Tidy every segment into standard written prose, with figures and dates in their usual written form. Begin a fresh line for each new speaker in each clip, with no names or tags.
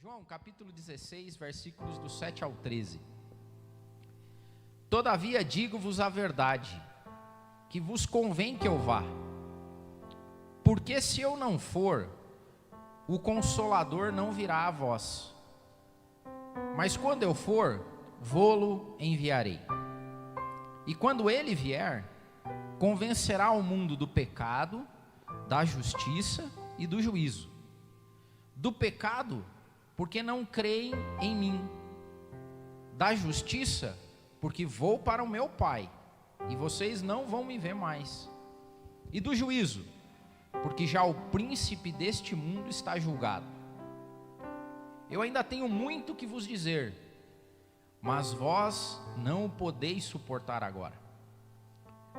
João capítulo 16, versículos do 7 ao 13. Todavia digo-vos a verdade, que vos convém que eu vá. Porque se eu não for, o Consolador não virá a vós. Mas quando eu for, vô-lo enviarei. E quando ele vier, convencerá o mundo do pecado, da justiça e do juízo. Do pecado, porque não creem em mim. Da justiça, porque vou para o meu Pai, e vocês não vão me ver mais. E do juízo, porque já o príncipe deste mundo está julgado. Eu ainda tenho muito que vos dizer, mas vós não o podeis suportar agora.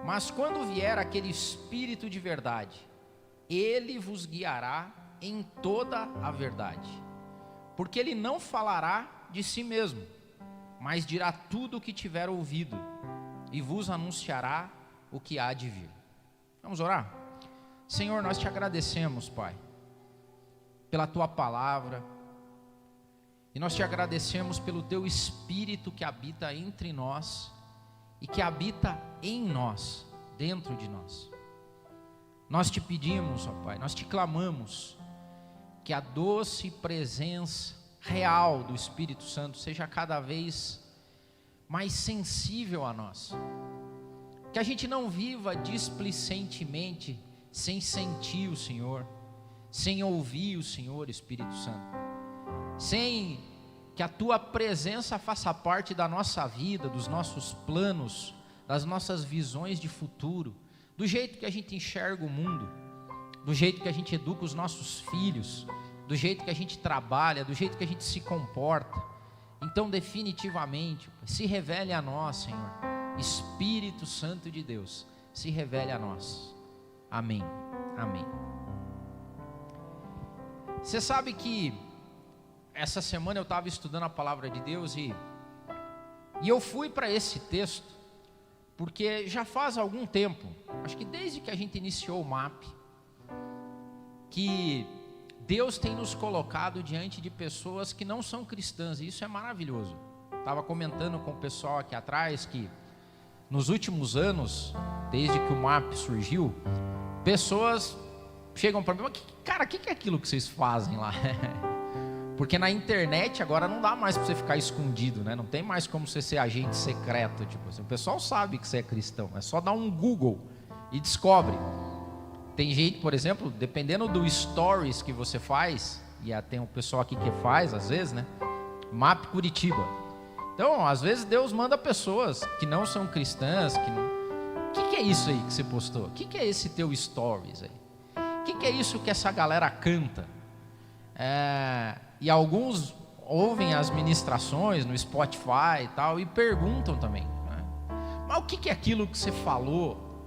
Mas quando vier aquele Espírito de verdade, ele vos guiará em toda a verdade. Porque ele não falará de si mesmo, mas dirá tudo o que tiver ouvido, e vos anunciará o que há de vir. Vamos orar? Senhor, nós te agradecemos, Pai, pela tua palavra, e nós te agradecemos pelo teu Espírito que habita entre nós, e que habita em nós, dentro de nós. Nós te pedimos, ó Pai, nós te clamamos, que a doce presença real do Espírito Santo seja cada vez mais sensível a nós. Que a gente não viva displicentemente, sem sentir o Senhor, sem ouvir o Senhor, Espírito Santo. Sem que a tua presença faça parte da nossa vida, dos nossos planos, das nossas visões de futuro, do jeito que a gente enxerga o mundo, do jeito que a gente educa os nossos filhos, do jeito que a gente trabalha, do jeito que a gente se comporta. Então, definitivamente, se revele a nós, Senhor. Espírito Santo de Deus, se revele a nós. Amém. Amém. Você sabe que essa semana eu estava estudando a palavra de Deus e eu fui para esse texto porque já faz algum tempo, acho que desde que a gente iniciou o MAP, que Deus tem nos colocado diante de pessoas que não são cristãs, e isso é maravilhoso. Estava comentando com o pessoal aqui atrás que nos últimos anos, desde que o MAP surgiu, pessoas chegam para mim, mas cara, o que é aquilo que vocês fazem lá? Porque na internet agora não dá mais para você ficar escondido, né? Não tem mais como você ser agente secreto, tipo assim. O pessoal sabe que você é cristão, é só dar um Google e descobre. Tem gente, por exemplo, dependendo do stories que você faz, e tem um pessoal aqui que faz às vezes, né? MAP Curitiba. Então, às vezes Deus manda pessoas que não são cristãs, que não... O que é isso aí que você postou? O que é esse teu stories aí? O que é isso que essa galera canta? E alguns ouvem as ministrações no Spotify e tal, e perguntam também, né? Mas o que é aquilo que você falou?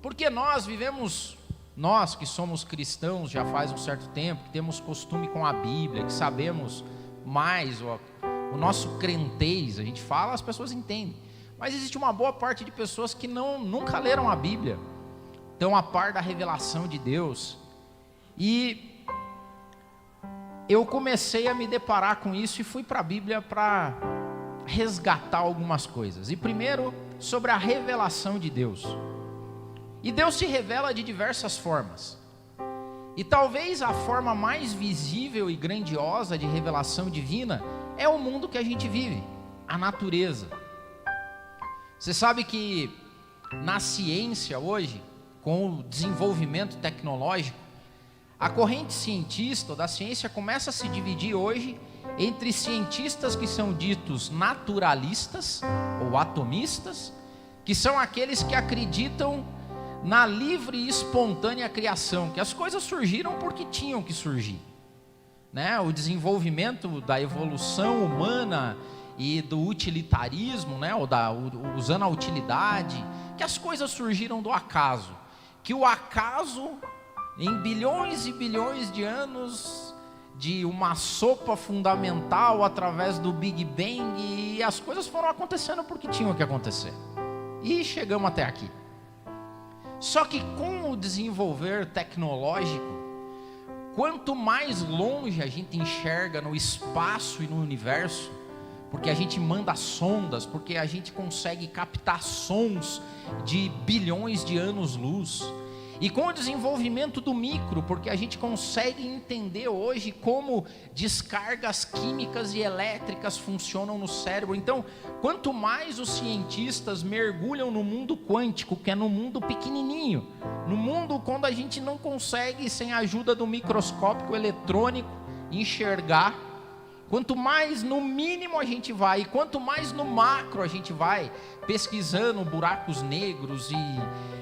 Porque nós vivemos, nós que somos cristãos já faz um certo tempo, que temos costume com a Bíblia, que sabemos mais, o nosso crentez, a gente fala, as pessoas entendem. Mas existe uma boa parte de pessoas que nunca leram a Bíblia, estão a par da revelação de Deus. E eu comecei a me deparar com isso e fui para a Bíblia para resgatar algumas coisas. E primeiro, sobre a revelação de Deus. E Deus se revela de diversas formas. E talvez a forma mais visível e grandiosa de revelação divina é o mundo que a gente vive, a natureza. Você sabe que na ciência hoje, com o desenvolvimento tecnológico, a corrente cientista, ou da ciência, começa a se dividir hoje entre cientistas que são ditos naturalistas ou atomistas, que são aqueles que acreditam na livre e espontânea criação, que as coisas surgiram porque tinham que surgir, né? O desenvolvimento da evolução humana e do utilitarismo, né? Usando a utilidade, que as coisas surgiram do acaso, que o acaso, em bilhões e bilhões de anos, de uma sopa fundamental através do Big Bang, e as coisas foram acontecendo porque tinham que acontecer. E chegamos até aqui. Só que com o desenvolver tecnológico, quanto mais longe a gente enxerga no espaço e no universo, porque a gente manda sondas, porque a gente consegue captar sons de bilhões de anos-luz, e com o desenvolvimento do micro, porque a gente consegue entender hoje como descargas químicas e elétricas funcionam no cérebro. Então, quanto mais os cientistas mergulham no mundo quântico, que é no mundo pequenininho, no mundo quando a gente não consegue, sem a ajuda do microscópio eletrônico, enxergar, quanto mais no mínimo a gente vai, e quanto mais no macro a gente vai, pesquisando buracos negros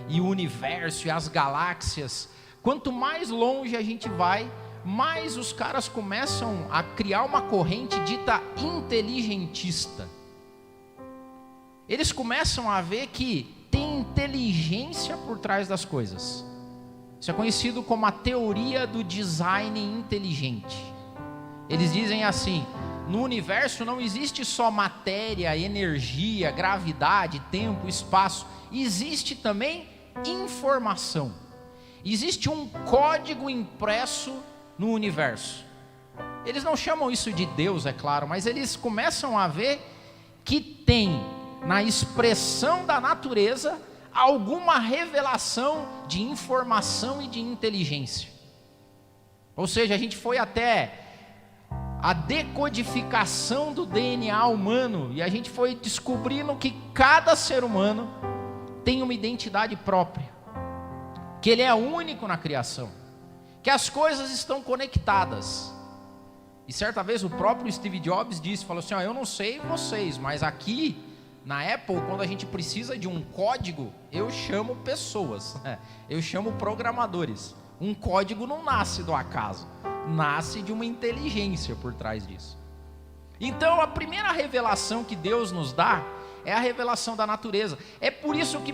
e o universo e as galáxias, quanto mais longe a gente vai, mais os caras começam a criar uma corrente dita inteligentista. Eles começam a ver que tem inteligência por trás das coisas. Isso é conhecido como a teoria do design inteligente. Eles dizem assim: no universo não existe só matéria, energia, gravidade, tempo, espaço. Existe também informação. Existe um código impresso no universo. Eles não chamam isso de Deus, é claro, mas eles começam a ver que tem na expressão da natureza alguma revelação de informação e de inteligência. Ou seja, a gente foi até a decodificação do DNA humano e a gente foi descobrindo que cada ser humano tem uma identidade própria, que ele é único na criação, que as coisas estão conectadas. E certa vez o próprio Steve Jobs falou assim: eu não sei vocês, mas aqui na Apple, quando a gente precisa de um código, eu chamo pessoas, eu chamo programadores. Um código não nasce do acaso, nasce de uma inteligência por trás disso. Então a primeira revelação que Deus nos dá é a revelação da natureza. É por isso que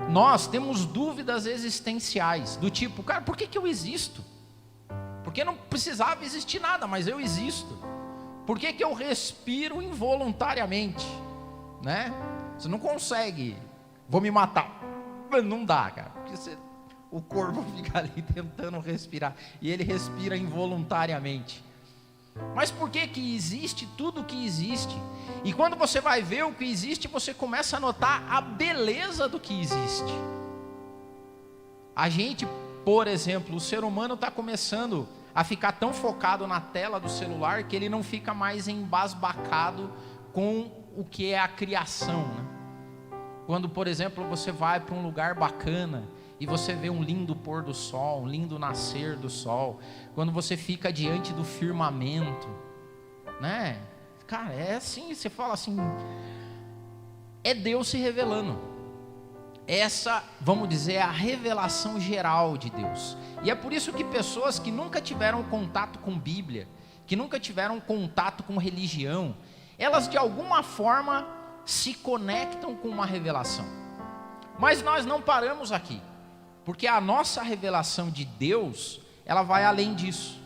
nós temos dúvidas existenciais, do tipo: cara, por que eu existo? Porque não precisava existir nada, mas eu existo. Por que eu respiro involuntariamente? Né? Você não consegue, vou me matar. Não dá, cara, porque o corpo fica ali tentando respirar, e ele respira involuntariamente. Mas por que existe tudo que existe? E quando você vai ver o que existe, você começa a notar a beleza do que existe. A gente, por exemplo, o ser humano está começando a ficar tão focado na tela do celular que ele não fica mais embasbacado com o que é a criação, né? Quando, por exemplo, você vai para um lugar bacana e você vê um lindo pôr do sol, um lindo nascer do sol, quando você fica diante do firmamento, né? Cara, é assim, você fala assim, é Deus se revelando. Essa, vamos dizer, é a revelação geral de Deus. E é por isso que pessoas que nunca tiveram contato com Bíblia, que nunca tiveram contato com religião, elas de alguma forma se conectam com uma revelação. Mas nós não paramos aqui, porque a nossa revelação de Deus, ela vai além disso,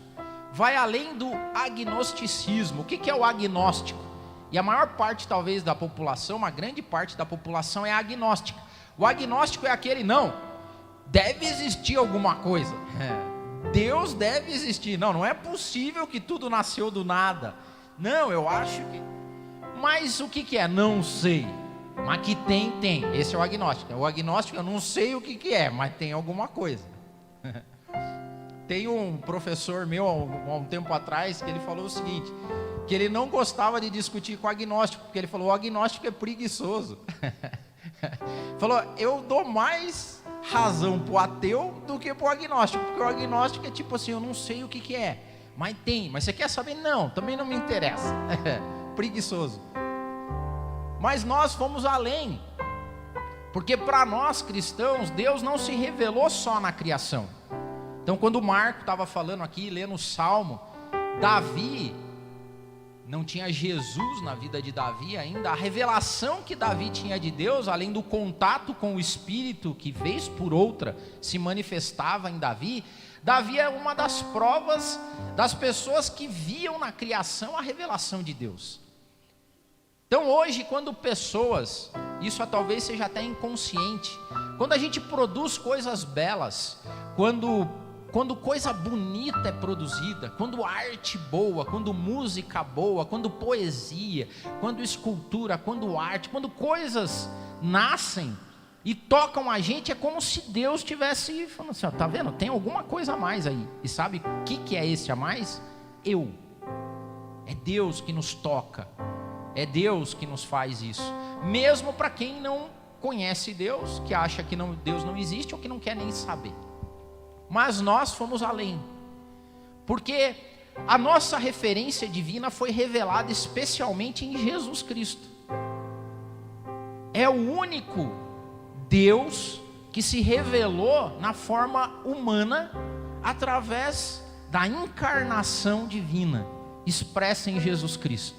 vai além do agnosticismo. O que é o agnóstico? E a maior parte talvez da população, uma grande parte da população é agnóstica. O agnóstico é aquele: não, deve existir alguma coisa, Deus deve existir, não é possível que tudo nasceu do nada, não, eu acho que, mas o que é? Não sei, mas que tem, esse é o agnóstico. O agnóstico, eu não sei o que é, mas tem alguma coisa. Tem um professor meu, há um tempo atrás, que ele falou o seguinte, que ele não gostava de discutir com o agnóstico, porque ele falou: o agnóstico é preguiçoso. Falou: eu dou mais razão para o ateu do que para o agnóstico, porque o agnóstico é tipo assim: eu não sei o que é, mas tem, mas você quer saber? Não, também não me interessa. Preguiçoso. Mas nós fomos além, porque para nós cristãos, Deus não se revelou só na criação. Então, quando o Marco estava falando aqui, lendo o Salmo, Davi, não tinha Jesus na vida de Davi ainda. A revelação que Davi tinha de Deus, além do contato com o Espírito, que vez por outra se manifestava em Davi, Davi é uma das provas das pessoas que viam na criação a revelação de Deus. Então hoje, quando pessoas, isso talvez seja até inconsciente, quando a gente produz coisas belas, quando quando coisa bonita é produzida, quando arte boa, quando música boa, quando poesia, quando escultura, quando arte, quando coisas nascem e tocam a gente, é como se Deus estivesse falando assim, ó, tá vendo? Tem alguma coisa a mais aí. E sabe o que é esse a mais? É Deus que nos toca, é Deus que nos faz isso. Mesmo para quem não conhece Deus, que acha que Deus não existe ou que não quer nem saber. Mas nós fomos além, porque a nossa referência divina foi revelada especialmente em Jesus Cristo. É o único Deus que se revelou na forma humana através da encarnação divina expressa em Jesus Cristo.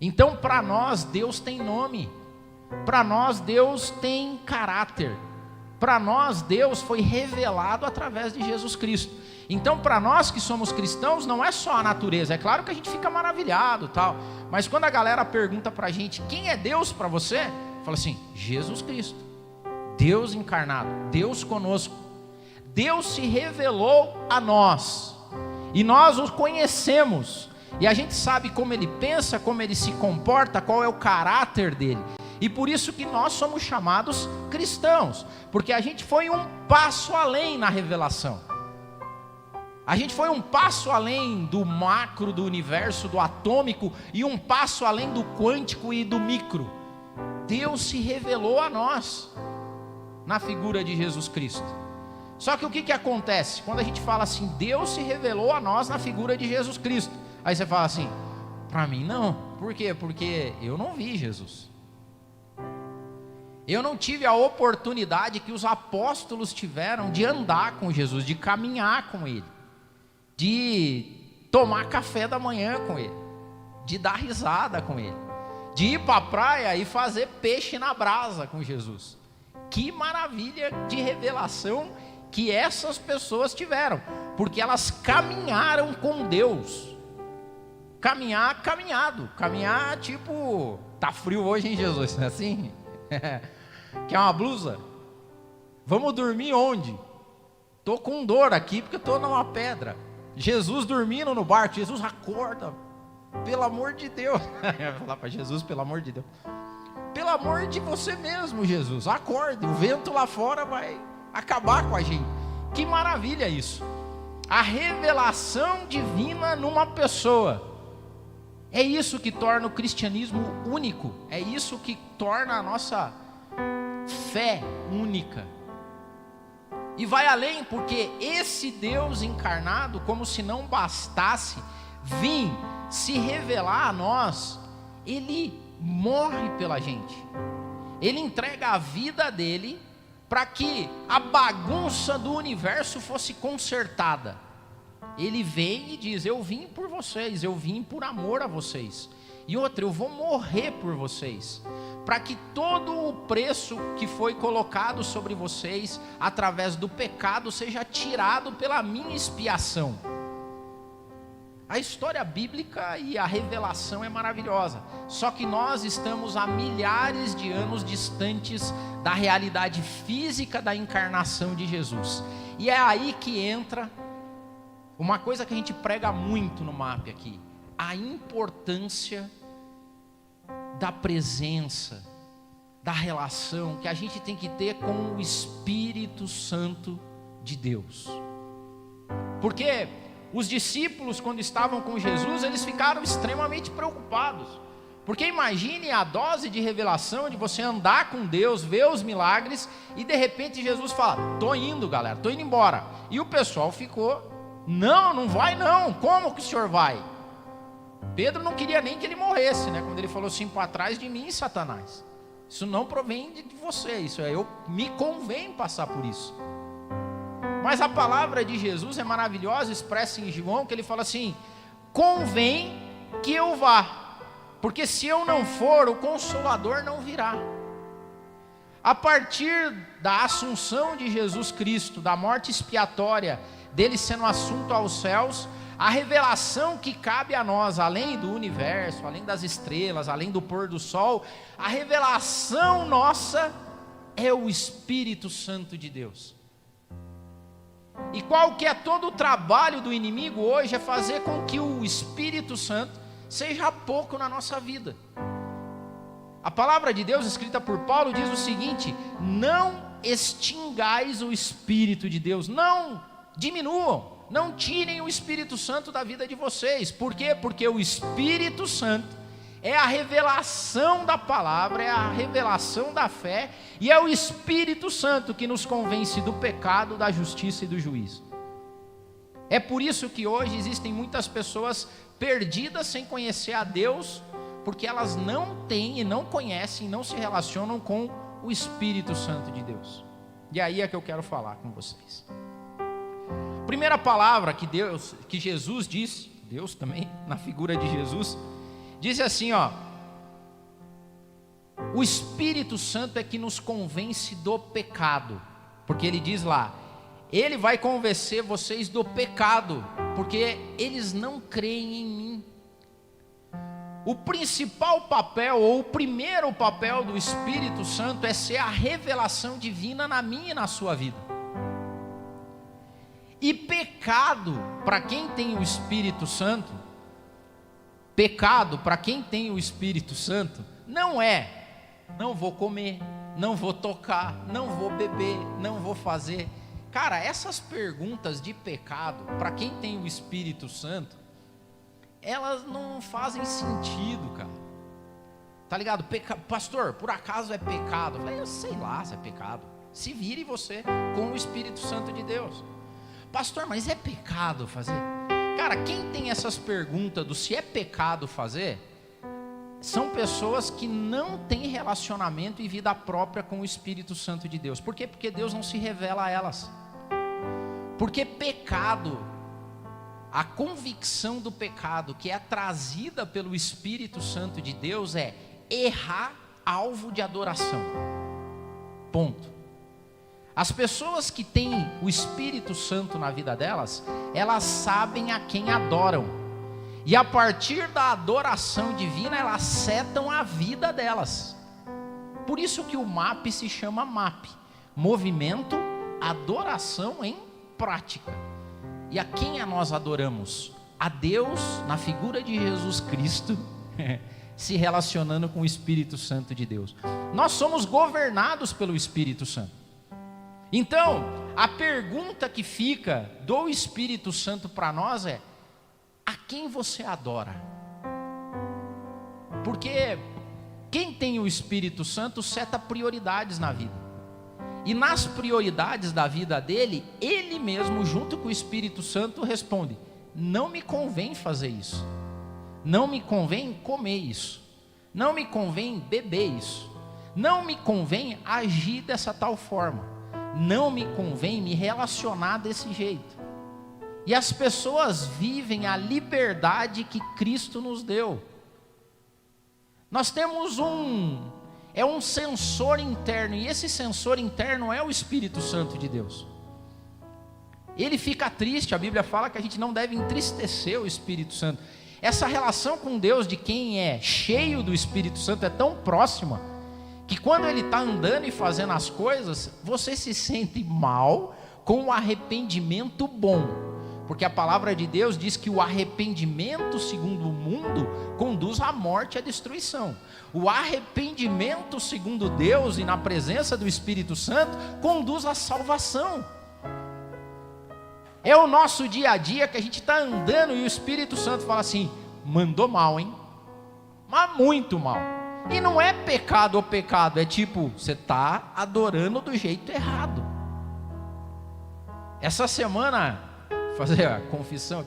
Então, para nós, Deus tem nome, para nós, Deus tem caráter, para nós, Deus foi revelado através de Jesus Cristo. Então, para nós que somos cristãos, não é só a natureza. É claro que a gente fica maravilhado, tal. Mas quando a galera pergunta para a gente, quem é Deus para você? Fala assim, Jesus Cristo. Deus encarnado, Deus conosco. Deus se revelou a nós. E nós o conhecemos. E a gente sabe como ele pensa, como ele se comporta, qual é o caráter dele. E por isso que nós somos chamados cristãos, porque a gente foi um passo além na revelação. A gente foi um passo além do macro, do universo, do atômico, e um passo além do quântico e do micro. Deus se revelou a nós, na figura de Jesus Cristo. Só que o que acontece? Quando a gente fala assim, Deus se revelou a nós na figura de Jesus Cristo. Aí você fala assim, para mim não. Por quê? Porque eu não vi Jesus. Eu não tive a oportunidade que os apóstolos tiveram de andar com Jesus, de caminhar com Ele, de tomar café da manhã com Ele, de dar risada com Ele, de ir para a praia e fazer peixe na brasa com Jesus. Que maravilha de revelação que essas pessoas tiveram, porque elas caminharam com Deus. Caminhar tipo, tá frio hoje, hein, Jesus? Não é assim? Quer uma blusa? Vamos dormir onde? Tô com dor aqui porque tô numa pedra. Jesus dormindo no barco. Jesus, acorda, pelo amor de Deus. Eu vou falar para Jesus, pelo amor de Deus, pelo amor de você mesmo, Jesus, acorde, o vento lá fora vai acabar com a gente. Que maravilha isso. A revelação divina numa pessoa. É isso que torna o cristianismo único. É isso que torna a nossa fé única. E vai além, porque esse Deus encarnado, como se não bastasse vir se revelar a nós, Ele morre pela gente. Ele entrega a vida dele para que a bagunça do universo fosse consertada. Ele vem e diz, eu vim por vocês, eu vim por amor a vocês. E outra, eu vou morrer por vocês, para que todo o preço que foi colocado sobre vocês, através do pecado, seja tirado pela minha expiação. A história bíblica e a revelação é maravilhosa, só que nós estamos a milhares de anos distantes da realidade física da encarnação de Jesus. E é aí que entra uma coisa que a gente prega muito no MAP aqui, a importância da presença, da relação que a gente tem que ter com o Espírito Santo de Deus. Porque os discípulos, quando estavam com Jesus, eles ficaram extremamente preocupados. Porque imagine a dose de revelação de você andar com Deus, ver os milagres, e de repente Jesus fala, tô indo, galera, tô indo embora. E o pessoal ficou, não vai não, como que o senhor vai? Pedro não queria nem que ele morresse, né? Quando ele falou assim, para trás de mim, Satanás, isso não provém de você, isso é, me convém passar por isso. Mas a palavra de Jesus é maravilhosa, expressa em João, que ele fala assim, convém que eu vá, porque se eu não for, o Consolador não virá. A partir da assunção de Jesus Cristo, da morte expiatória, dele sendo assunto aos céus, a revelação que cabe a nós, além do universo, além das estrelas, além do pôr do sol, a revelação nossa é o Espírito Santo de Deus. E qual que é todo o trabalho do inimigo hoje? É fazer com que o Espírito Santo seja pouco na nossa vida. A palavra de Deus, escrita por Paulo, diz o seguinte: não extingais o Espírito de Deus, não diminuam, não tirem o Espírito Santo da vida de vocês. Por quê? Porque o Espírito Santo é a revelação da palavra, é a revelação da fé, e é o Espírito Santo que nos convence do pecado, da justiça e do juízo. É por isso que hoje existem muitas pessoas perdidas sem conhecer a Deus, porque elas não têm e não conhecem, não se relacionam com o Espírito Santo de Deus. E aí é que eu quero falar com vocês. Primeira palavra que Jesus disse, Deus também, na figura de Jesus, diz assim, ó: o Espírito Santo é que nos convence do pecado, porque ele diz lá, ele vai convencer vocês do pecado, porque eles não creem em mim. O principal papel, ou o primeiro papel do Espírito Santo é ser a revelação divina na minha e na sua vida. E pecado, para quem tem o Espírito Santo, pecado para quem tem o Espírito Santo, não vou comer, não vou tocar, não vou beber, não vou fazer. Cara, essas perguntas de pecado, para quem tem o Espírito Santo, elas não fazem sentido, cara. Tá ligado? Pastor, por acaso é pecado? Eu falei, eu sei lá se é pecado. Se vire você com o Espírito Santo de Deus. Pastor, mas é pecado fazer? Cara, quem tem essas perguntas do se é pecado fazer, são pessoas que não têm relacionamento e vida própria com o Espírito Santo de Deus. Por quê? Porque Deus não se revela a elas. Porque pecado, a convicção do pecado que é trazida pelo Espírito Santo de Deus é errar alvo de adoração. Ponto. As pessoas que têm o Espírito Santo na vida delas, elas sabem a quem adoram. E a partir da adoração divina, elas setam a vida delas. Por isso que o MAP se chama MAP. Movimento, adoração em prática. E a quem nós adoramos? A Deus, na figura de Jesus Cristo, se relacionando com o Espírito Santo de Deus. Nós somos governados pelo Espírito Santo. Então, a pergunta que fica do Espírito Santo para nós é: a quem você adora? Porque quem tem o Espírito Santo seta prioridades na vida. E nas prioridades da vida dele, ele mesmo, junto com o Espírito Santo, responde: não me convém fazer isso, não me convém comer isso, não me convém beber isso, não me convém agir dessa tal forma, não me convém me relacionar desse jeito. E as pessoas vivem a liberdade que Cristo nos deu. Nós temos um sensor interno, e esse sensor interno é o Espírito Santo de Deus. Ele fica triste, a Bíblia fala que a gente não deve entristecer o Espírito Santo. Essa relação com Deus de quem é cheio do Espírito Santo é tão próxima, que quando ele está andando e fazendo as coisas, você se sente mal com o arrependimento bom. Porque a palavra de Deus diz que o arrependimento segundo o mundo conduz à morte e à destruição. O arrependimento segundo Deus e na presença do Espírito Santo conduz à salvação. É o nosso dia a dia que a gente está andando e o Espírito Santo fala assim: mandou mal, hein? Mas muito mal. E não é pecado ou pecado, é tipo, você está adorando do jeito errado. Essa semana, fazer a confissão,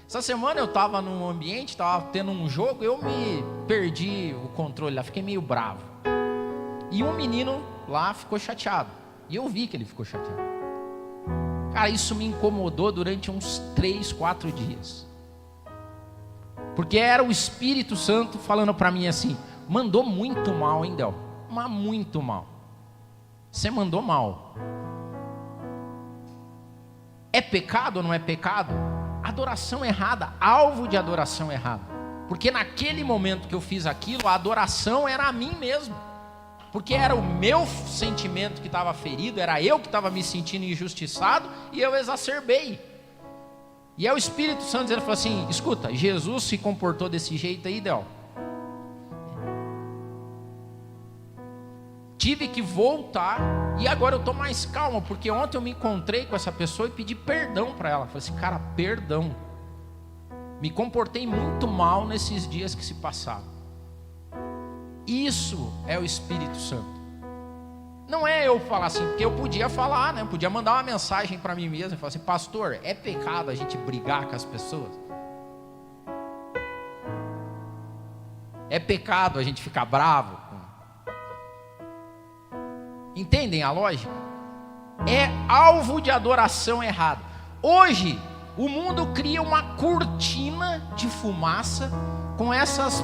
essa semana eu estava num ambiente, estava tendo um jogo, eu me perdi o controle lá, fiquei meio bravo. E um menino lá ficou chateado, e eu vi que ele ficou chateado. Cara, isso me incomodou durante uns 3, 4 dias. Porque era o Espírito Santo falando para mim assim: mandou muito mal, hein, Del? Mas muito mal. Você mandou mal. É pecado ou não é pecado? Adoração errada, alvo de adoração errada. Porque naquele momento que eu fiz aquilo, a adoração era a mim mesmo. porque era o meu sentimento que estava ferido, era eu que estava me sentindo injustiçado, e eu exacerbei. E é o Espírito Santo dizendo assim: escuta, Jesus se comportou desse jeito aí, Del. Tive que voltar, e agora eu estou mais calmo, porque ontem eu me encontrei com essa pessoa e pedi perdão para ela. Falei assim: cara, perdão, me comportei muito mal nesses dias que se passaram. Isso é o Espírito Santo. Não é eu falar assim, porque eu podia falar, né? Eu podia mandar uma mensagem para mim mesmo e falar assim: pastor, é pecado a gente brigar com as pessoas? É pecado a gente ficar bravo? Entendem a lógica? É alvo de adoração errado. Hoje, o mundo cria uma cortina de fumaça com essas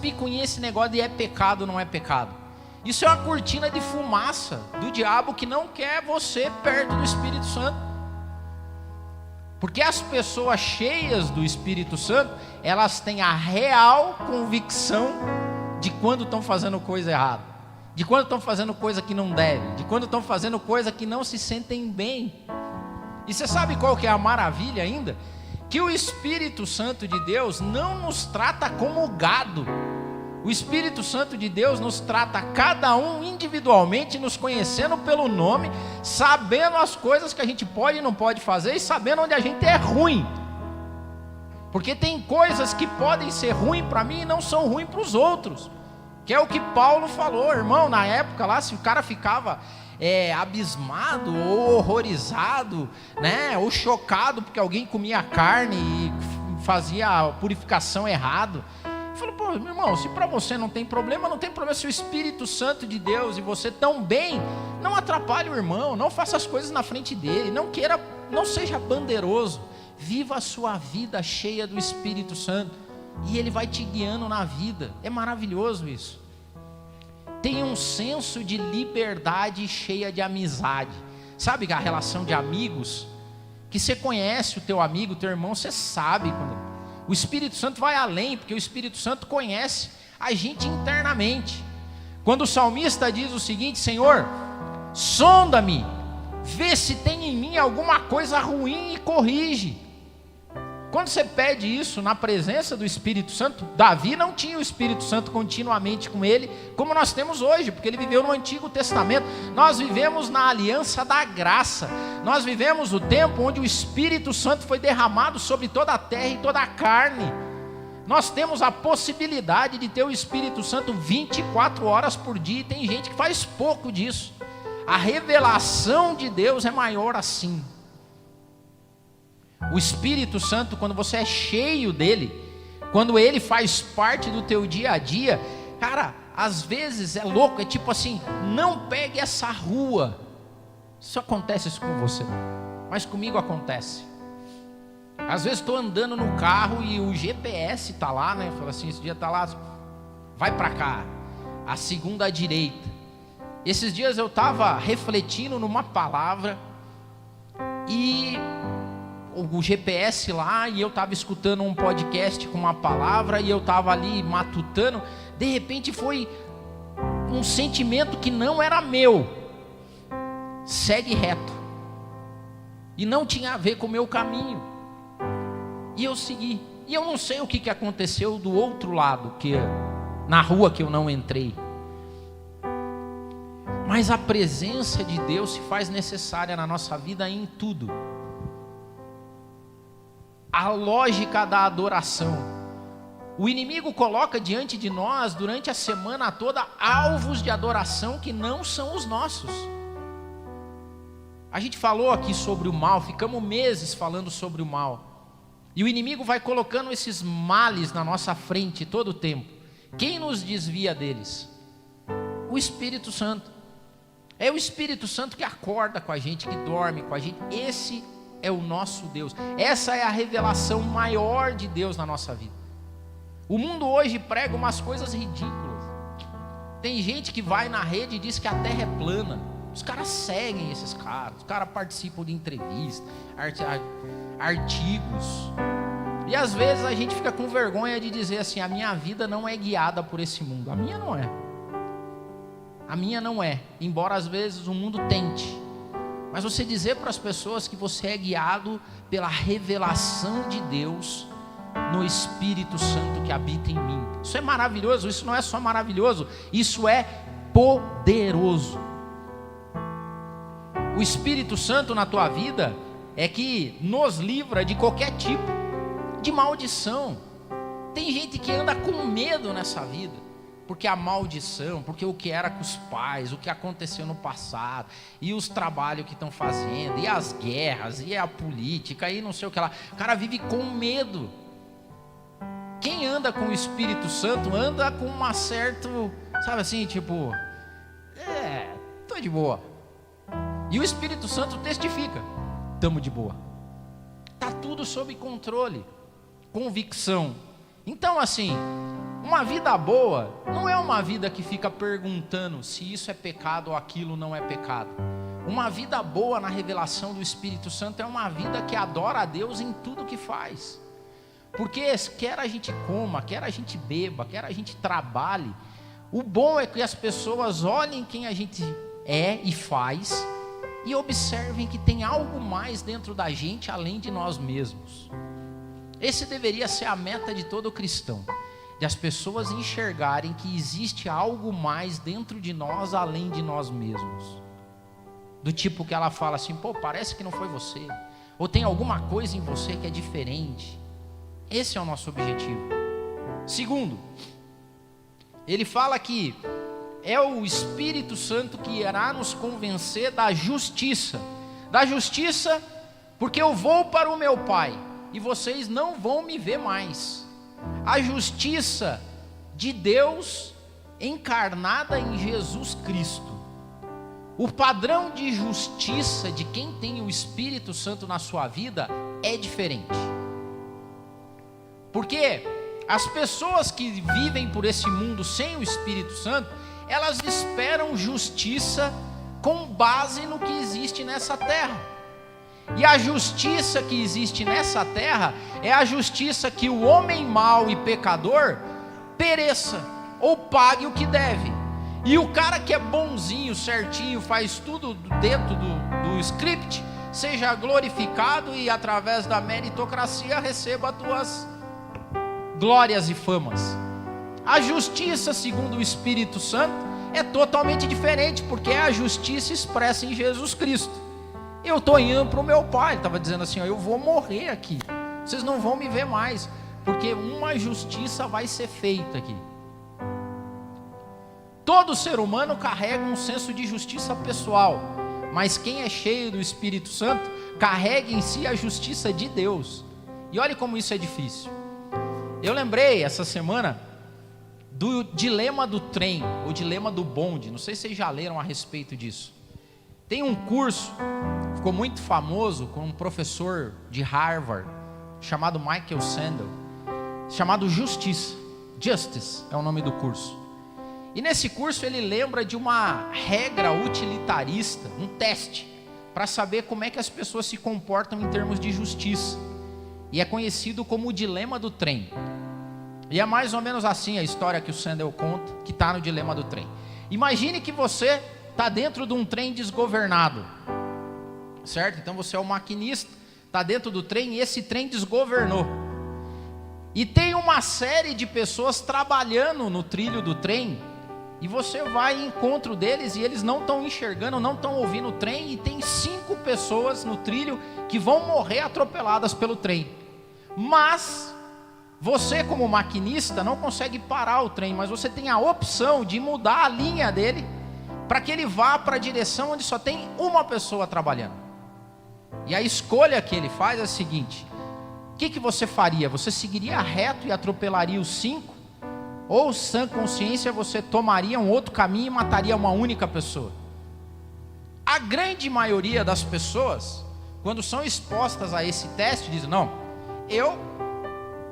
picuinhas, esse negócio de é pecado, não é pecado. Isso é uma cortina de fumaça do diabo que não quer você perto do Espírito Santo. Porque as pessoas cheias do Espírito Santo, elas têm a real convicção de quando estão fazendo coisa errada, de quando estão fazendo coisa que não devem, de quando estão fazendo coisa que não se sentem bem. E você sabe qual que é a maravilha ainda? Que o Espírito Santo de Deus não nos trata como gado. O Espírito Santo de Deus nos trata cada um individualmente, nos conhecendo pelo nome, sabendo as coisas que a gente pode e não pode fazer, e sabendo onde a gente é ruim. Porque tem coisas que podem ser ruins para mim e não são ruins para os outros. Que é o que Paulo falou, irmão, na época lá, se o cara ficava abismado ou horrorizado, né, ou chocado porque alguém comia carne e fazia a purificação errado. Eu falo: pô, meu irmão, se para você não tem problema, não tem problema. Se o Espírito Santo de Deus e você tão bem, não atrapalhe o irmão, não faça as coisas na frente dele, não seja bandeiroso, viva a sua vida cheia do Espírito Santo. E Ele vai te guiando na vida. É maravilhoso isso. Tem um senso de liberdade cheia de amizade. Sabe a relação de amigos? Que você conhece o teu amigo, o teu irmão, você sabe. O Espírito Santo vai além, porque o Espírito Santo conhece a gente internamente. Quando o salmista diz o seguinte: Senhor, sonda-me, vê se tem em mim alguma coisa ruim e corrige. Quando você pede isso na presença do Espírito Santo, Davi não tinha o Espírito Santo continuamente com ele, como nós temos hoje, porque ele viveu no Antigo Testamento. Nós vivemos na aliança da graça, nós vivemos o tempo onde o Espírito Santo foi derramado sobre toda a terra e toda a carne. Nós temos a possibilidade de ter o Espírito Santo 24 horas por dia, e tem gente que faz pouco disso. A revelação de Deus é maior assim. O Espírito Santo, quando você é cheio dele, quando ele faz parte do teu dia a dia, cara, às vezes é louco, é tipo assim: não pegue essa rua. Isso acontece isso com você, mas comigo acontece. Às vezes estou andando no carro e o GPS está lá, né? Fala assim: esse dia está lá, vai para cá, a segunda à direita. Esses dias eu estava refletindo numa palavra e o GPS lá, e eu estava escutando um podcast com uma palavra, e eu estava ali matutando. De repente foi um sentimento que não era meu: segue reto. E não tinha a ver com o meu caminho. E eu segui. E eu não sei o que aconteceu do outro lado, na rua que eu não entrei. Mas a presença de Deus se faz necessária na nossa vida em tudo. A lógica da adoração. O inimigo coloca diante de nós, durante a semana toda, alvos de adoração que não são os nossos. A gente falou aqui sobre o mal, ficamos meses falando sobre o mal. E o inimigo vai colocando esses males na nossa frente todo o tempo. Quem nos desvia deles? O Espírito Santo. É o Espírito Santo que acorda com a gente, que dorme com a gente. Esse é o nosso Deus. Essa é a revelação maior de Deus na nossa vida. O mundo hoje prega umas coisas ridículas. Tem gente que vai na rede e diz que a terra é plana. Os caras seguem esses caras. Os caras participam de entrevistas, artigos. E às vezes a gente fica com vergonha de dizer assim: a minha vida não é guiada por esse mundo. A minha não é. A minha não é, embora às vezes o mundo tente. Mas você dizer para as pessoas que você é guiado pela revelação de Deus no Espírito Santo que habita em mim. Isso é maravilhoso, isso não é só maravilhoso, isso é poderoso. O Espírito Santo na tua vida é que nos livra de qualquer tipo de maldição. Tem gente que anda com medo nessa vida, porque a maldição, porque o que era com os pais, o que aconteceu no passado, e os trabalhos que estão fazendo, e as guerras, e a política, e não sei o que lá. O cara vive com medo. Quem anda com o Espírito Santo anda com uma certa, sabe assim, tipo, tô de boa. E o Espírito Santo testifica, tamo de boa. Tá tudo sob controle, convicção. Então assim, uma vida boa não é uma vida que fica perguntando se isso é pecado ou aquilo não é pecado. Uma vida boa na revelação do Espírito Santo é uma vida que adora a Deus em tudo que faz. Porque quer a gente coma, quer a gente beba, quer a gente trabalhe, o bom é que as pessoas olhem quem a gente é e faz e observem que tem algo mais dentro da gente além de nós mesmos. Esse deveria ser a meta de todo cristão, de as pessoas enxergarem que existe algo mais dentro de nós além de nós mesmos. Do tipo que ela fala assim, pô, parece que não foi você, ou tem alguma coisa em você que é diferente. Esse é o nosso objetivo. Segundo, ele fala que é o Espírito Santo que irá nos convencer da justiça. Da justiça, porque eu vou para o meu Pai e vocês não vão me ver mais. A justiça de Deus encarnada em Jesus Cristo. O padrão de justiça de quem tem o Espírito Santo na sua vida é diferente. Porque as pessoas que vivem por esse mundo sem o Espírito Santo, elas esperam justiça com base no que existe nessa terra. E a justiça que existe nessa terra é a justiça que o homem mau e pecador pereça ou pague o que deve. E o cara que é bonzinho, certinho, faz tudo dentro do script, seja glorificado e através da meritocracia receba as tuas glórias e famas. A justiça segundo o Espírito Santo é totalmente diferente, porque é a justiça expressa em Jesus Cristo. Eu estou indo para o meu Pai, ele estava dizendo assim, ó, eu vou morrer aqui, vocês não vão me ver mais, porque uma justiça vai ser feita aqui. Todo ser humano carrega um senso de justiça pessoal, mas quem é cheio do Espírito Santo carrega em si a justiça de Deus. E olha como isso é difícil. Eu lembrei essa semana do dilema do trem, o dilema do bonde. Não sei se vocês já leram a respeito disso. Tem um curso, ficou muito famoso, com um professor de Harvard, chamado Michael Sandel, chamado Justice é o nome do curso. E nesse curso ele lembra de uma regra utilitarista, um teste, para saber como é que as pessoas se comportam em termos de justiça. E é conhecido como o dilema do trem. E é mais ou menos assim a história que o Sandel conta, que está no dilema do trem. Imagine que você está dentro de um trem desgovernado, certo? Então você é o maquinista, está dentro do trem e esse trem desgovernou. E tem uma série de pessoas trabalhando no trilho do trem, e você vai em encontro deles e eles não estão enxergando, não estão ouvindo o trem, e tem 5 pessoas no trilho que vão morrer atropeladas pelo trem. Mas você, como maquinista, não consegue parar o trem, mas você tem a opção de mudar a linha dele para que ele vá para a direção onde só tem uma pessoa trabalhando. E a escolha que ele faz é a seguinte: o que você faria? Você seguiria reto e atropelaria os 5? Ou, sã consciência, você tomaria um outro caminho e mataria uma única pessoa? A grande maioria das pessoas, quando são expostas a esse teste, dizem, não,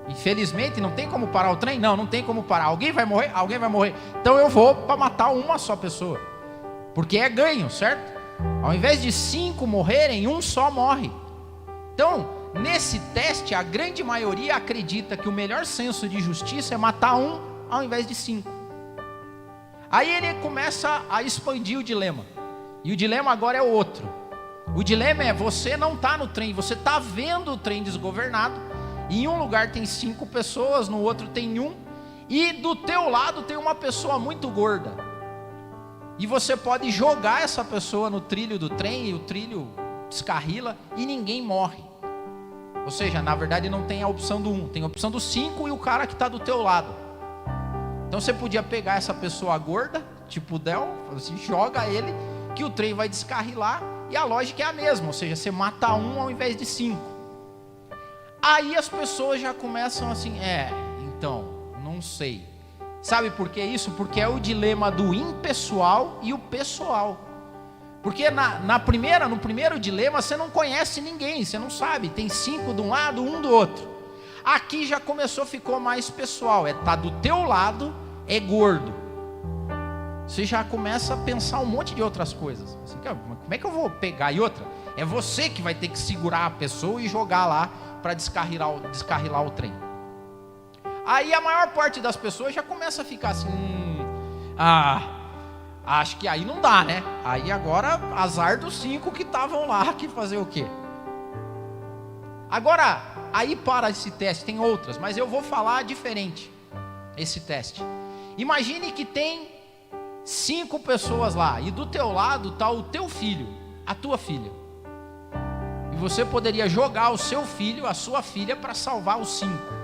infelizmente não tem como parar o trem? Não tem como parar. Alguém vai morrer? Alguém vai morrer. Então eu vou para matar uma só pessoa, porque é ganho, certo? Ao invés de 5 morrerem, um só morre. Então, nesse teste, a grande maioria acredita que o melhor senso de justiça é matar um ao invés de 5. Aí ele começa a expandir o dilema. E o dilema agora é outro. O dilema é: você não está no trem, você está vendo o trem desgovernado. E em um lugar tem 5 pessoas, no outro tem 1. E do teu lado tem uma pessoa muito gorda. E você pode jogar essa pessoa no trilho do trem, e o trilho descarrila e ninguém morre. Ou seja, na verdade não tem a opção do 1, tem a opção do 5 e o cara que está do teu lado. Então você podia pegar essa pessoa gorda, tipo o Del, assim, joga ele, que o trem vai descarrilar, e a lógica é a mesma, ou seja, você mata 1 ao invés de 5. Aí as pessoas já começam assim: então, não sei. Sabe por que isso? Porque é o dilema do impessoal e o pessoal. Porque no primeiro dilema você não conhece ninguém, você não sabe, tem 5 de um lado, 1 do outro. Aqui já ficou mais pessoal, tá do teu lado, é gordo. Você já começa a pensar um monte de outras coisas. Assim, como é que eu vou pegar? E outra, é você que vai ter que segurar a pessoa e jogar lá para descarrilar o trem. Aí a maior parte das pessoas já começa a ficar assim: acho que aí não dá, né? Aí agora, azar dos 5 que estavam lá, que fazer o quê? Agora, aí para esse teste, tem outras, mas eu vou falar diferente, esse teste. Imagine que tem 5 pessoas lá, e do teu lado está o teu filho, a tua filha. E você poderia jogar o seu filho, a sua filha, para salvar os 5.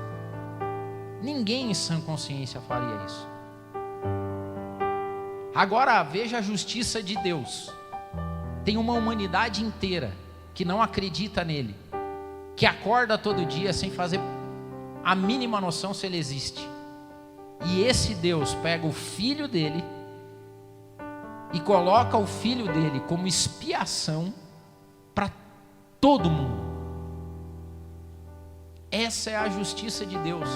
Ninguém em sã consciência faria isso. Agora veja a justiça de Deus. Tem uma humanidade inteira que não acredita nele, que acorda todo dia sem fazer a mínima noção se ele existe. E esse Deus pega o filho dele e coloca o filho dele como expiação para todo mundo. Essa é a justiça de Deus.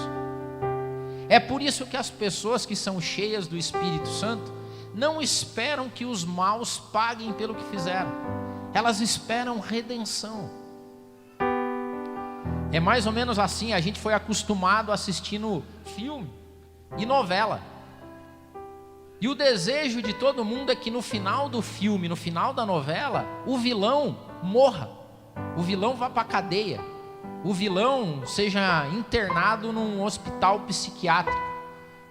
É por isso que as pessoas que são cheias do Espírito Santo não esperam que os maus paguem pelo que fizeram. Elas esperam redenção. É mais ou menos assim, a gente foi acostumado assistindo filme e novela. E o desejo de todo mundo é que no final do filme, no final da novela, o vilão morra. O vilão vá para a cadeia. O vilão seja internado num hospital psiquiátrico.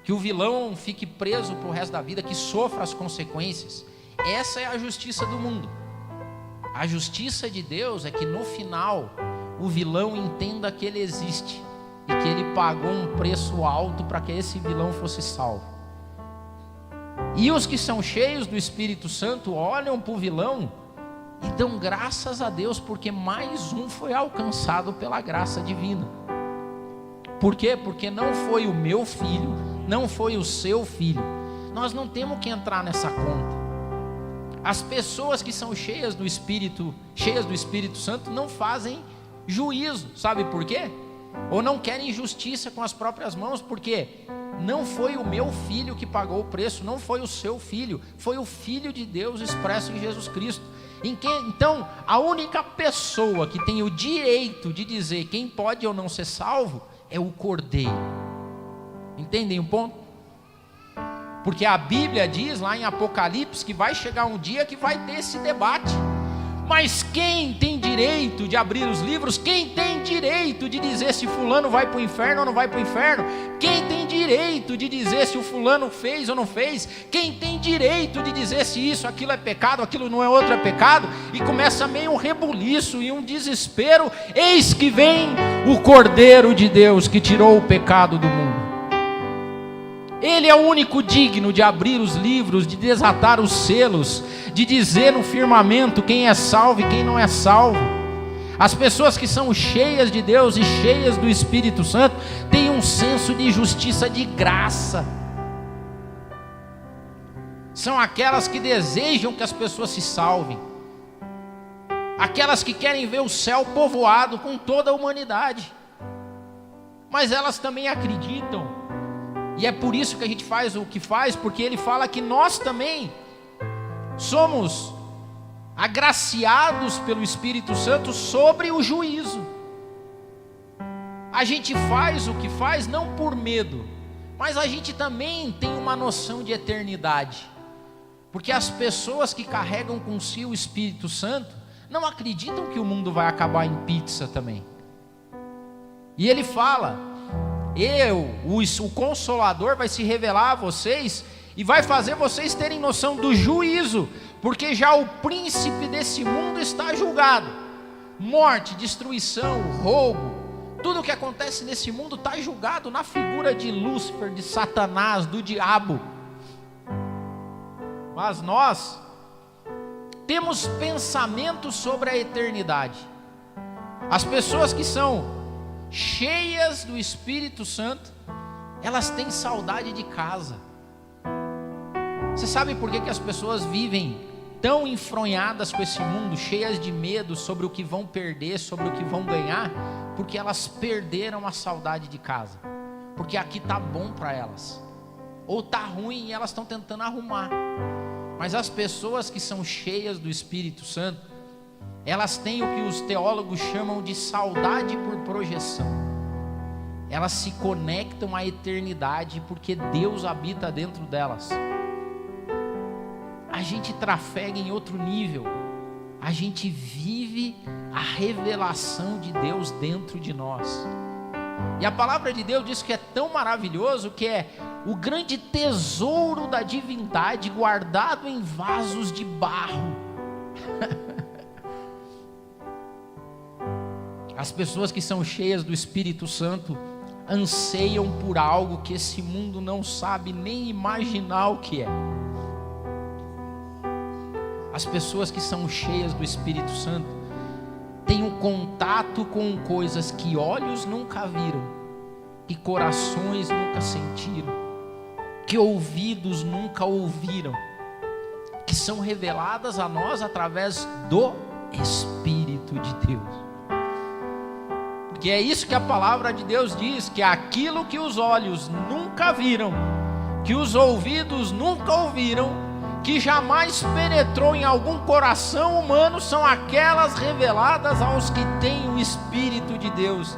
Que o vilão fique preso para o resto da vida, que sofra as consequências. Essa é a justiça do mundo. A justiça de Deus é que no final o vilão entenda que ele existe e que ele pagou um preço alto para que esse vilão fosse salvo. E os que são cheios do Espírito Santo olham para o vilão e dão graças a Deus, porque mais um foi alcançado pela graça divina. Por quê? Porque não foi o meu filho, não foi o seu filho. Nós não temos que entrar nessa conta. As pessoas que são cheias do Espírito Santo não fazem juízo, sabe por quê? Ou não querem justiça com as próprias mãos, porque não foi o meu filho que pagou o preço, não foi o seu filho, foi o Filho de Deus expresso em Jesus Cristo. Então, a única pessoa que tem o direito de dizer quem pode ou não ser salvo é o Cordeiro. Entendem o ponto? Porque a Bíblia diz lá em Apocalipse que vai chegar um dia que vai ter esse debate. Mas quem tem direito de abrir os livros? Quem tem direito de dizer se fulano vai para o inferno ou não vai para o inferno? Quem tem direito de dizer se o fulano fez ou não fez? Quem tem direito de dizer se isso, aquilo é pecado, aquilo não é outro é pecado? E começa meio um rebuliço e um desespero. Eis que vem o Cordeiro de Deus que tirou o pecado do mundo. Ele é o único digno de abrir os livros, de desatar os selos, de dizer no firmamento quem é salvo e quem não é salvo. As pessoas que são cheias de Deus e cheias do Espírito Santo têm um senso de justiça de graça. São aquelas que desejam que as pessoas se salvem. Aquelas que querem ver o céu povoado com toda a humanidade. Mas elas também acreditam. E é por isso que a gente faz o que faz, porque ele fala que nós também somos agraciados pelo Espírito Santo sobre o juízo. A gente faz o que faz não por medo, Mas a gente também tem uma noção de eternidade, porque as pessoas que carregam com si o Espírito Santo não acreditam que o mundo vai acabar em pizza também. E ele fala: o Consolador vai se revelar a vocês e vai fazer vocês terem noção do juízo, porque já o príncipe desse mundo está julgado. Morte, destruição, roubo, tudo o que acontece nesse mundo está julgado na figura de Lúcifer, de Satanás, do diabo. Mas nós temos pensamentos sobre a eternidade. As pessoas que são cheias do Espírito Santo, elas têm saudade de casa. Você sabe por que as pessoas vivem tão enfronhadas com esse mundo, cheias de medo sobre o que vão perder, sobre o que vão ganhar? Porque elas perderam a saudade de casa, porque aqui tá bom para elas, ou tá ruim e elas estão tentando arrumar. Mas as pessoas que são cheias do Espírito Santo, elas têm o que os teólogos chamam de saudade por projeção. Elas se conectam à eternidade porque Deus habita dentro delas. A gente trafega em outro nível. A gente vive a revelação de Deus dentro de nós. E a palavra de Deus diz que é tão maravilhoso que é o grande tesouro da divindade guardado em vasos de barro. As pessoas que são cheias do Espírito Santo anseiam por algo que esse mundo não sabe nem imaginar o que é. As pessoas que são cheias do Espírito Santo têm um contato com coisas que olhos nunca viram, que corações nunca sentiram, que ouvidos nunca ouviram, que são reveladas a nós através do Espírito de Deus. Porque é isso que a palavra de Deus diz, que aquilo que os olhos nunca viram, que os ouvidos nunca ouviram, que jamais penetrou em algum coração humano, são aquelas reveladas aos que têm o Espírito de Deus.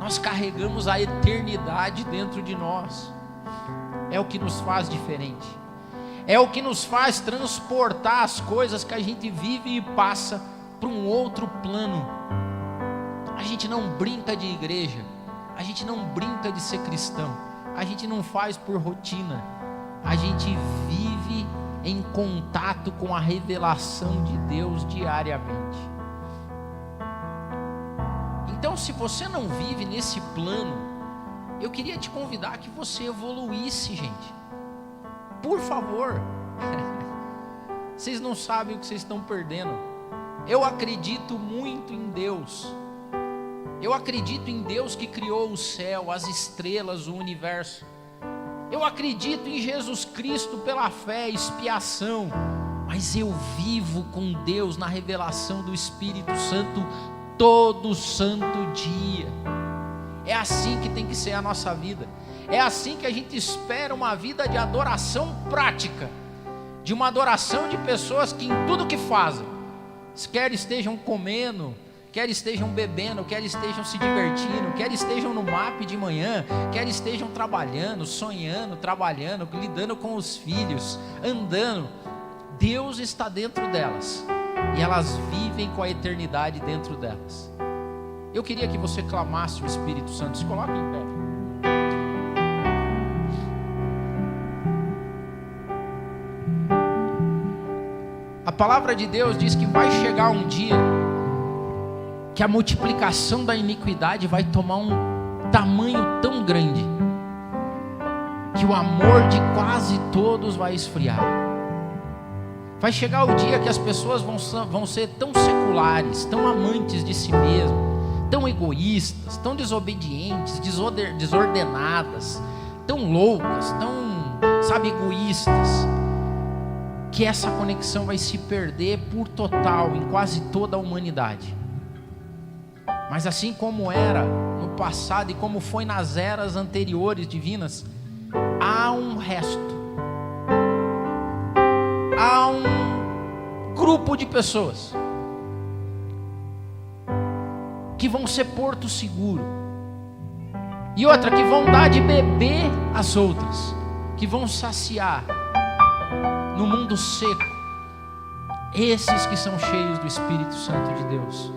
Nós carregamos a eternidade dentro de nós. É o que nos faz diferente. É o que nos faz transportar as coisas que a gente vive e passa para um outro plano. A gente não brinca de igreja, a gente não brinca de ser cristão, a gente não faz por rotina, a gente vive em contato com a revelação de Deus diariamente. Então, se você não vive nesse plano, eu queria te convidar que você evoluísse, gente. Por favor. Vocês não sabem o que vocês estão perdendo. Eu acredito muito em Deus. Eu acredito em Deus que criou o céu, as estrelas, o universo. Eu acredito em Jesus Cristo pela fé, expiação. Mas eu vivo com Deus na revelação do Espírito Santo todo santo dia. É assim que tem que ser a nossa vida. É assim que a gente espera uma vida de adoração prática, de uma adoração de pessoas que em tudo que fazem, quer estejam comendo, quer estejam bebendo, quer estejam se divertindo, quer estejam no MAP de manhã, quer estejam trabalhando, sonhando, trabalhando, lidando com os filhos, andando, Deus está dentro delas, e elas vivem com a eternidade dentro delas. Eu queria que você clamasse o Espírito Santo. Se coloque em pé. A palavra de Deus diz que vai chegar um dia que a multiplicação da iniquidade vai tomar um tamanho tão grande que o amor de quase todos vai esfriar. Vai chegar o dia que as pessoas vão ser tão seculares, tão amantes de si mesmas, tão egoístas, tão desobedientes, desordenadas, tão loucas, tão, egoístas, que essa conexão vai se perder por total em quase toda a humanidade. Mas assim como era no passado e como foi nas eras anteriores divinas, há um resto, há um grupo de pessoas que vão ser porto seguro, E outra, que vão dar de beber às outras, que vão saciar no mundo seco esses que são cheios do Espírito Santo de Deus.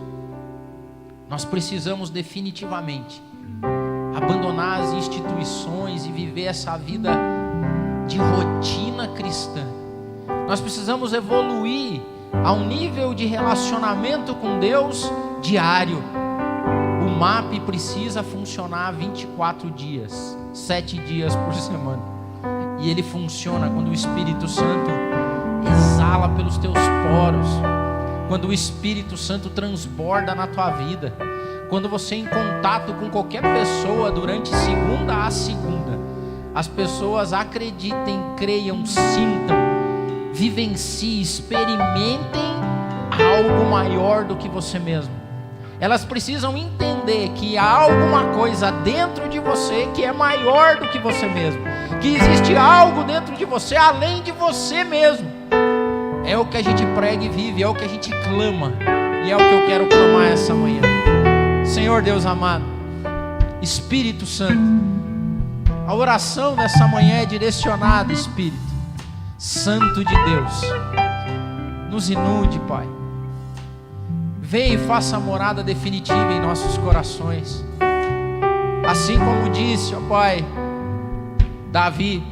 Nós precisamos definitivamente abandonar as instituições e viver essa vida de rotina cristã. Nós precisamos evoluir a um nível de relacionamento com Deus diário. O MAP precisa funcionar 24 dias, 7 dias por semana. E ele funciona quando o Espírito Santo exala pelos teus poros, quando o Espírito Santo transborda na tua vida, quando você em contato com qualquer pessoa durante segunda a segunda, as pessoas acreditem, creiam, sintam, vivenciem, experimentem algo maior do que você mesmo. Elas precisam entender que há alguma coisa dentro de você que é maior do que você mesmo, que existe algo dentro de você além de você mesmo. É o que a gente prega e vive, é o que a gente clama, e é o que eu quero clamar essa manhã. Senhor Deus amado, Espírito Santo, a oração nessa manhã é direcionada, Espírito Santo de Deus, nos inunde, Pai. Vem e faça a morada definitiva em nossos corações. Assim como disse, ó Pai, Davi: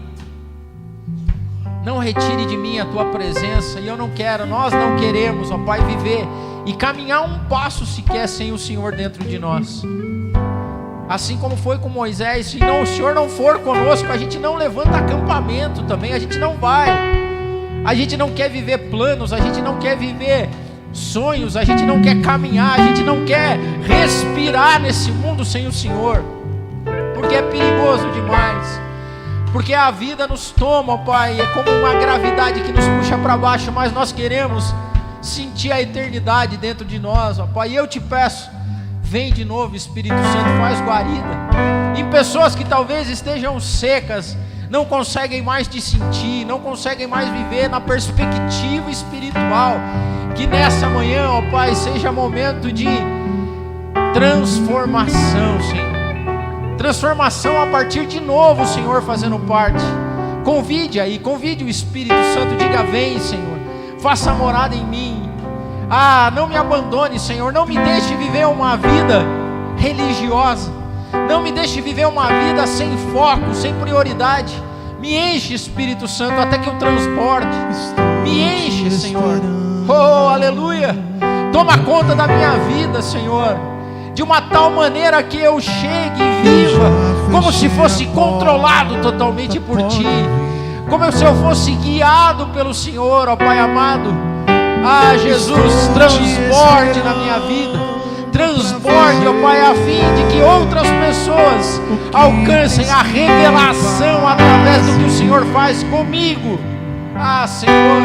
não retire de mim a tua presença. E eu não quero, nós não queremos, ó Pai, viver e caminhar um passo sequer sem o Senhor dentro de nós. Assim como foi com Moisés, se não, o Senhor não for conosco, a gente não levanta acampamento também, a gente não vai. A gente não quer viver planos, a gente não quer viver sonhos, a gente não quer caminhar, a gente não quer respirar nesse mundo sem o Senhor, porque é perigoso demais, porque a vida nos toma, ó Pai, é como uma gravidade que nos puxa para baixo, mas nós queremos sentir a eternidade dentro de nós, ó Pai. E eu te peço, vem de novo, Espírito Santo, faz guarida em pessoas que talvez estejam secas, não conseguem mais te sentir, não conseguem mais viver na perspectiva espiritual. Que nessa manhã, ó Pai, seja momento de transformação, Senhor. Transformação a partir de novo, Senhor, fazendo parte. Convide aí, convide o Espírito Santo, diga: vem, Senhor, faça morada em mim. Não me abandone, Senhor, não me deixe viver uma vida religiosa, não me deixe viver uma vida sem foco, sem prioridade. Me enche, Espírito Santo, até que eu transborde. Me enche, Senhor. Oh, aleluia. Toma conta da minha vida, Senhor, de uma tal maneira que eu chegue e viva como se fosse controlado totalmente por Ti, como se eu fosse guiado pelo Senhor, ó Pai amado. Jesus, transborde na minha vida, transborde, ó Pai, a fim de que outras pessoas alcancem a revelação através do que o Senhor faz comigo. Senhor,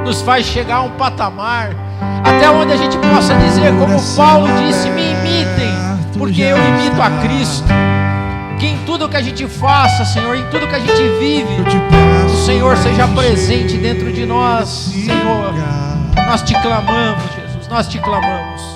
nos faz chegar a um patamar até onde a gente possa dizer, como Paulo disse: me imitem, porque eu imito a Cristo. Que em tudo que a gente faça, Senhor, em tudo que a gente vive, o Senhor seja presente dentro de nós, Senhor. Nós te clamamos, Jesus, nós te clamamos.